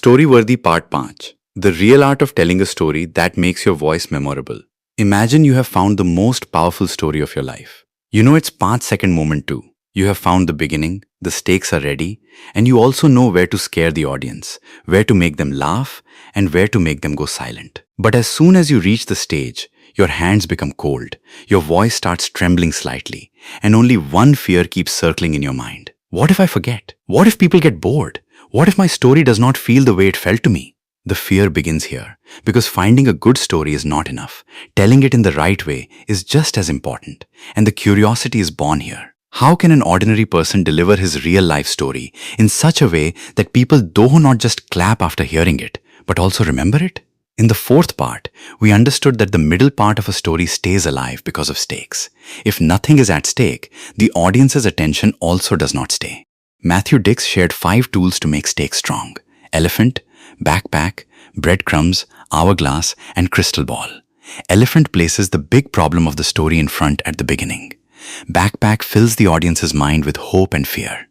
Storyworthy Part 5. The real art of telling a story that makes your voice memorable. Imagine you have found the most powerful story of your life. You know it's 5-second moment too. You have found the beginning, the stakes are ready, and you also know where to scare the audience, where to make them laugh, and where to make them go silent. But as soon as you reach the stage, your hands become cold, your voice starts trembling slightly, and only one fear keeps circling in your mind. What if I forget? What if people get bored? What if my story does not feel the way it felt to me? The fear begins here, because finding a good story is not enough. Telling it in the right way is just as important, and the curiosity is born here. How can an ordinary person deliver his real-life story in such a way that people do not just clap after hearing it, but also remember it? In the fourth part, we understood that the middle part of a story stays alive because of stakes. If nothing is at stake, the audience's attention also does not stay. Matthew Dix shared 5 tools to make stakes strong: elephant, backpack, breadcrumbs, hourglass, and crystal ball. Elephant places the big problem of the story in front at the beginning. Backpack fills the audience's mind with hope and fear.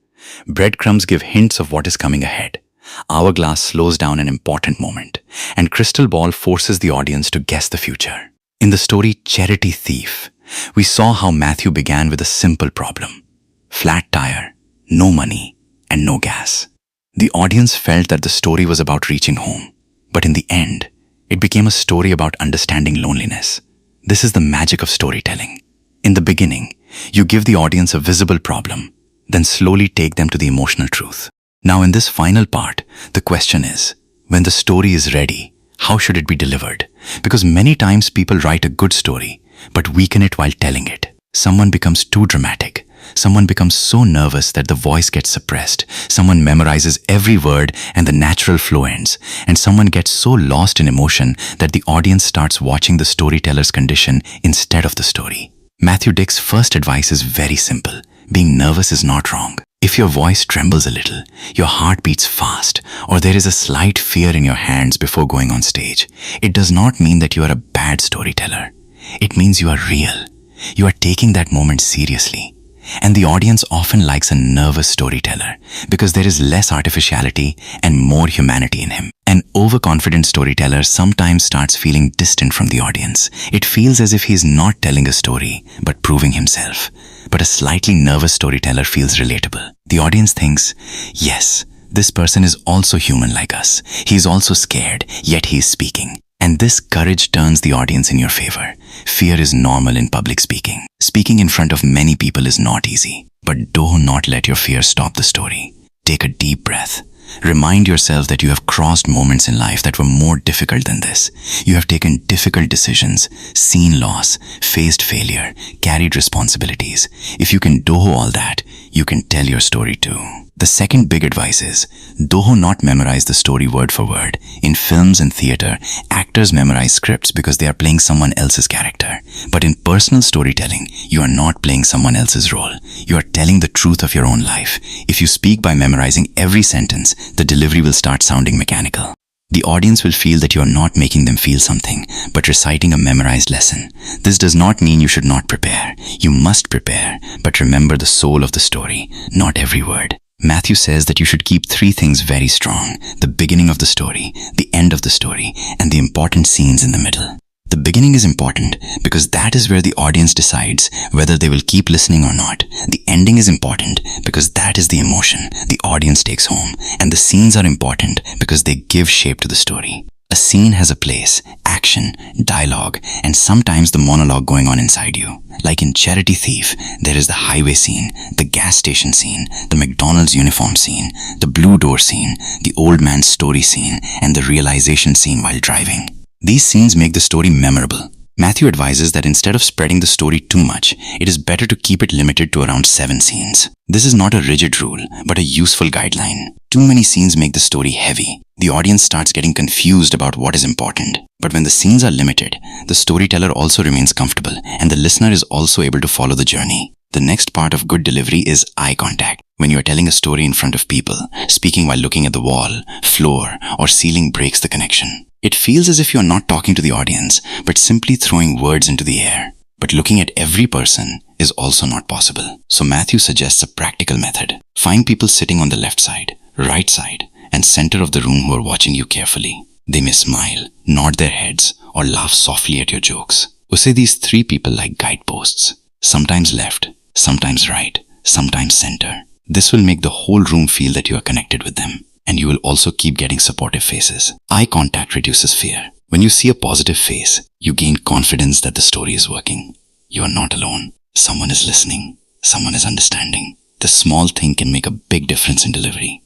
Breadcrumbs give hints of what is coming ahead. Hourglass slows down an important moment, and crystal ball forces the audience to guess the future. In the story Charity Thief, we saw how Matthew began with a simple problem: flat tire, no money, and no gas. The audience felt that the story was about reaching home, but in the end, it became a story about understanding loneliness. This is the magic of storytelling. In the beginning, you give the audience a visible problem, then slowly take them to the emotional truth. Now in this final part, the question is, when the story is ready, how should it be delivered? Because many times people write a good story, but weaken it while telling it. Someone becomes too dramatic. Someone becomes so nervous that the voice gets suppressed. Someone memorizes every word and the natural flow ends. And someone gets so lost in emotion that the audience starts watching the storyteller's condition instead of the story. Matthew Dix's first advice is very simple. Being nervous is not wrong. If your voice trembles a little, your heart beats fast, or there is a slight fear in your hands before going on stage, it does not mean that you are a bad storyteller. It means you are real. You are taking that moment seriously. And the audience often likes a nervous storyteller because there is less artificiality and more humanity in him. An overconfident storyteller sometimes starts feeling distant from the audience. It feels as if he is not telling a story, but proving himself. But a slightly nervous storyteller feels relatable. The audience thinks, yes, this person is also human like us. He is also scared, yet he is speaking. And this courage turns the audience in your favor. Fear is normal in public speaking. Speaking in front of many people is not easy. But do not let your fear stop the story. Take a deep breath. Remind yourself that you have crossed moments in life that were more difficult than this. You have taken difficult decisions, seen loss, faced failure, carried responsibilities. If you can do all that, you can tell your story too. The second big advice is, do not memorize the story word for word. In films and theater, actors memorize scripts because they are playing someone else's character. But in personal storytelling, you are not playing someone else's role. You are telling the truth of your own life. If you speak by memorizing every sentence, the delivery will start sounding mechanical. The audience will feel that you are not making them feel something, but reciting a memorized lesson. This does not mean you should not prepare. You must prepare, but remember the soul of the story, not every word. Matthew says that you should keep 3 things very strong: the beginning of the story, the end of the story, and the important scenes in the middle. The beginning is important because that is where the audience decides whether they will keep listening or not. The ending is important because that is the emotion the audience takes home. And the scenes are important because they give shape to the story. A scene has a place, action, dialogue, and sometimes the monologue going on inside you. Like in Charity Thief, there is the highway scene, the gas station scene, the McDonald's uniform scene, the blue door scene, the old man's story scene, and the realization scene while driving. These scenes make the story memorable. Matthew advises that instead of spreading the story too much, it is better to keep it limited to around 7 scenes. This is not a rigid rule, but a useful guideline. Too many scenes make the story heavy. The audience starts getting confused about what is important. But when the scenes are limited, the storyteller also remains comfortable, and the listener is also able to follow the journey. The next part of good delivery is eye contact. When you are telling a story in front of people, speaking while looking at the wall, floor, or ceiling breaks the connection. It feels as if you are not talking to the audience, but simply throwing words into the air. But looking at every person is also not possible. So Matthew suggests a practical method. Find people sitting on the left side, right side, and center of the room who are watching you carefully. They may smile, nod their heads, or laugh softly at your jokes. Say these three people like guideposts, sometimes left, sometimes right, sometimes center. This will make the whole room feel that you are connected with them, and you will also keep getting supportive faces. Eye contact reduces fear. When you see a positive face, you gain confidence that the story is working. You are not alone. Someone is listening. Someone is understanding. This small thing can make a big difference in delivery.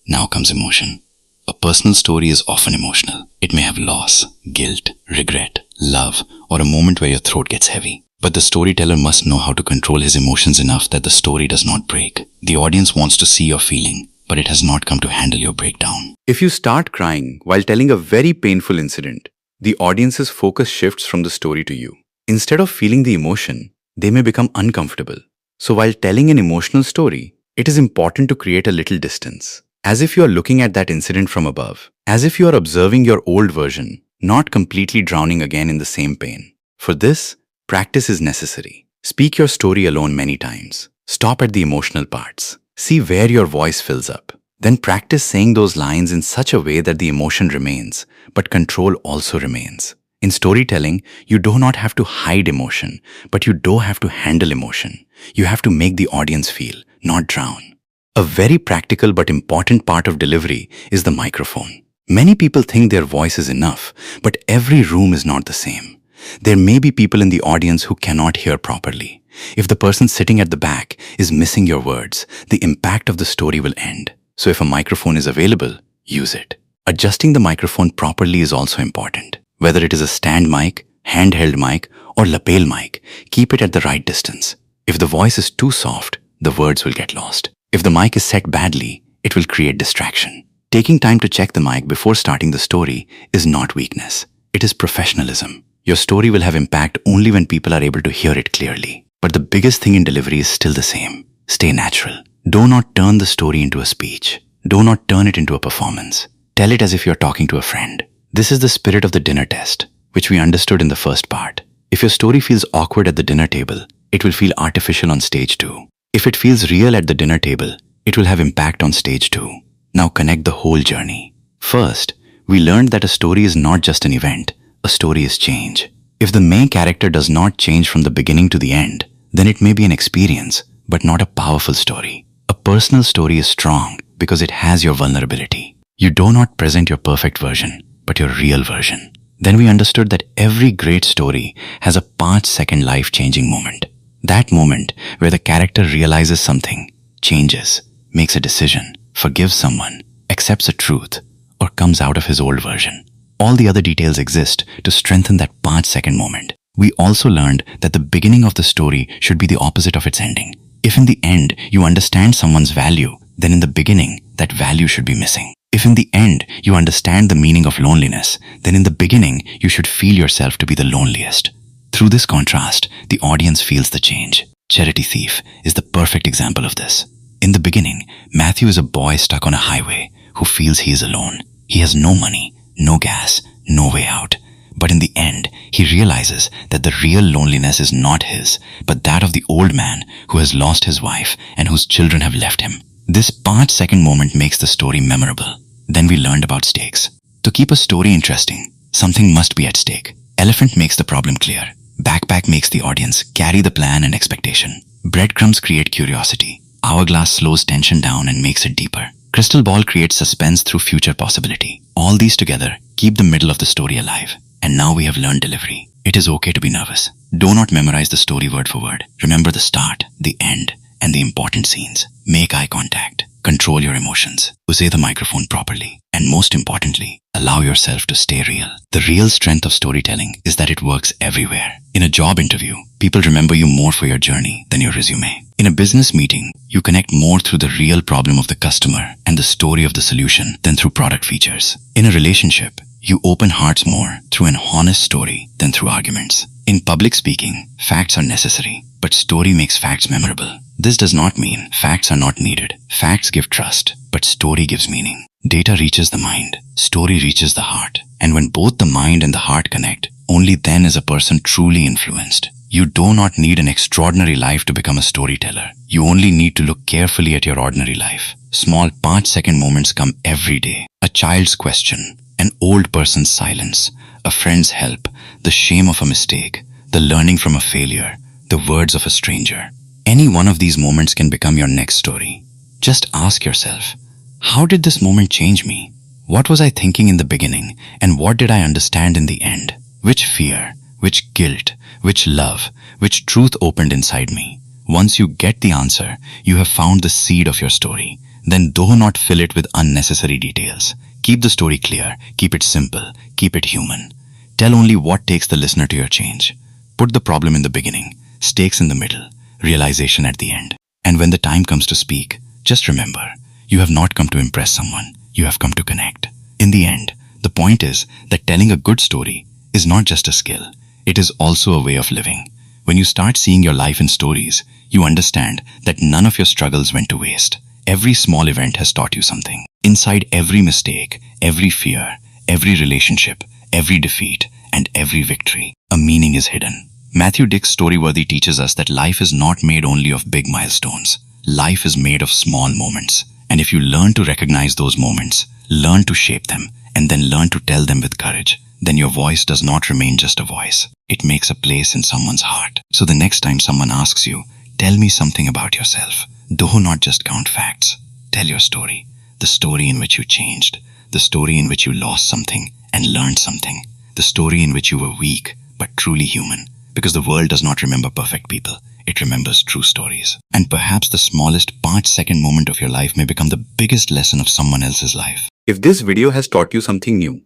Now comes emotion. A personal story is often emotional. It may have loss, guilt, regret, love, or a moment where your throat gets heavy. But the storyteller must know how to control his emotions enough that the story does not break. The audience wants to see your feeling, but it has not come to handle your breakdown. If you start crying while telling a very painful incident, the audience's focus shifts from the story to you. Instead of feeling the emotion, they may become uncomfortable. So while telling an emotional story, it is important to create a little distance, as if you are looking at that incident from above, as if you are observing your old version, not completely drowning again in the same pain. For this, practice is necessary. Speak your story alone many times. Stop at the emotional parts. See where your voice fills up. Then practice saying those lines in such a way that the emotion remains, but control also remains. In storytelling, you do not have to hide emotion, but you do have to handle emotion. You have to make the audience feel, not drown. A very practical but important part of delivery is the microphone. Many people think their voice is enough, but every room is not the same. There may be people in the audience who cannot hear properly. If the person sitting at the back is missing your words, the impact of the story will end. So if a microphone is available, use it. Adjusting the microphone properly is also important. Whether it is a stand mic, handheld mic, or lapel mic, keep it at the right distance. If the voice is too soft, the words will get lost. If the mic is set badly, it will create distraction. Taking time to check the mic before starting the story is not weakness. It is professionalism. Your story will have impact only when people are able to hear it clearly. But the biggest thing in delivery is still the same. Stay natural. Do not turn the story into a speech. Do not turn it into a performance. Tell it as if you're talking to a friend. This is the spirit of the dinner test, which we understood in the first part. If your story feels awkward at the dinner table, it will feel artificial on stage too. If it feels real at the dinner table, it will have impact on stage too. Now connect the whole journey. First, we learned that a story is not just an event. A story is change. If the main character does not change from the beginning to the end, then it may be an experience, but not a powerful story. A personal story is strong because it has your vulnerability. You do not present your perfect version, but your real version. Then we understood that every great story has a 5-second life-changing moment. That moment where the character realizes something, changes, makes a decision, forgives someone, accepts a truth, or comes out of his old version. All the other details exist to strengthen that 5-second moment. We also learned that the beginning of the story should be the opposite of its ending. If in the end you understand someone's value, then in the beginning that value should be missing. If in the end you understand the meaning of loneliness, then in the beginning you should feel yourself to be the loneliest. Through this contrast, the audience feels the change. Charity Thief is the perfect example of this. In the beginning, Matthew is a boy stuck on a highway who feels he is alone. He has no money, no gas, no way out. But in the end, he realizes that the real loneliness is not his, but that of the old man who has lost his wife and whose children have left him. This 5-second moment makes the story memorable. Then we learned about stakes. To keep a story interesting, something must be at stake. Elephant makes the problem clear. Backpack makes the audience carry the plan and expectation. Breadcrumbs create curiosity. Hourglass slows tension down and makes it deeper. Crystal ball creates suspense through future possibility. All these together keep the middle of the story alive. And now we have learned delivery. It is okay to be nervous. Do not memorize the story word for word. Remember the start, the end, and the important scenes. Make eye contact. Control your emotions. Use the microphone properly. And most importantly, allow yourself to stay real. The real strength of storytelling is that it works everywhere. In a job interview, people remember you more for your journey than your resume. In a business meeting, you connect more through the real problem of the customer and the story of the solution than through product features. In a relationship, you open hearts more through an honest story than through arguments. In public speaking, facts are necessary, but story makes facts memorable. This does not mean facts are not needed. Facts give trust, but story gives meaning. Data reaches the mind, story reaches the heart. And when both the mind and the heart connect, only then is a person truly influenced. You do not need an extraordinary life to become a storyteller. You only need to look carefully at your ordinary life. Small 5-second moments come every day. A child's question, an old person's silence, a friend's help, the shame of a mistake, the learning from a failure, the words of a stranger. Any one of these moments can become your next story. Just ask yourself, how did this moment change me? What was I thinking in the beginning, and what did I understand in the end? Which fear, which guilt, which love, which truth opened inside me? Once you get the answer, you have found the seed of your story. Then do not fill it with unnecessary details. Keep the story clear, keep it simple, keep it human. Tell only what takes the listener to your change. Put the problem in the beginning, stakes in the middle, realization at the end. And when the time comes to speak, just remember, you have not come to impress someone, you have come to connect. In the end, the point is that telling a good story is not just a skill, it is also a way of living. When you start seeing your life in stories, you understand that none of your struggles went to waste. Every small event has taught you something. Inside every mistake, every fear, every relationship, every defeat, and every victory, a meaning is hidden. Matthew Dick's Storyworthy teaches us that life is not made only of big milestones. Life is made of small moments. And if you learn to recognize those moments, learn to shape them, and then learn to tell them with courage, then your voice does not remain just a voice. It makes a place in someone's heart. So the next time someone asks you, tell me something about yourself, do not just count facts. Tell your story. The story in which you changed. The story in which you lost something and learned something. The story in which you were weak, but truly human. Because the world does not remember perfect people. It remembers true stories. And perhaps the smallest 5-second moment of your life may become the biggest lesson of someone else's life. If this video has taught you something new,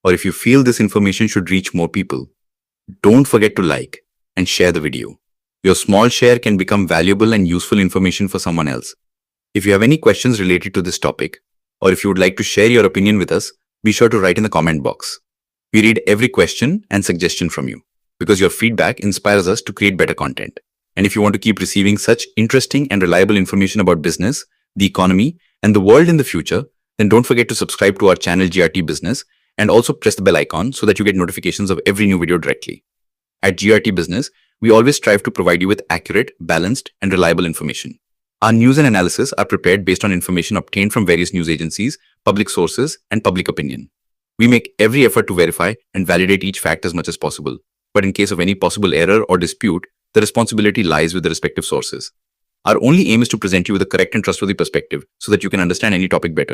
or if you feel this information should reach more people, don't forget to like and share the video. Your small share can become valuable and useful information for someone else. If you have any questions related to this topic, or if you would like to share your opinion with us, be sure to write in the comment box. We read every question and suggestion from you, because your feedback inspires us to create better content. And if you want to keep receiving such interesting and reliable information about business, the economy, and the world in the future, then don't forget to subscribe to our channel GRT Business and also press the bell icon so that you get notifications of every new video directly. At GRT Business, we always strive to provide you with accurate, balanced, and reliable information. Our news and analysis are prepared based on information obtained from various news agencies, public sources, and public opinion. We make every effort to verify and validate each fact as much as possible. But in case of any possible error or dispute, the responsibility lies with the respective sources. Our only aim is to present you with a correct and trustworthy perspective so that you can understand any topic better.